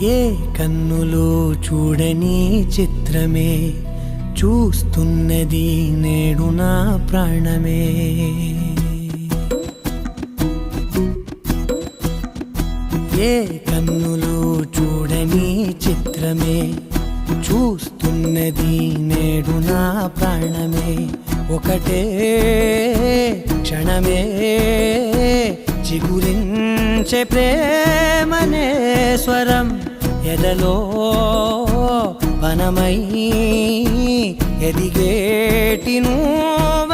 ఏ కన్నులు చూడని చిత్రమే చూస్తున్నది నేడు నా ప్రాణమే. ఏ కన్నులు చూడని చిత్రమే చూస్తున్నది నేడు నా ప్రాణమే. ఒకటే క్షణమే చిగురించే ప్రేమనే స్వరం ఎదలో వనమై ఎదిగేటి నువ్వే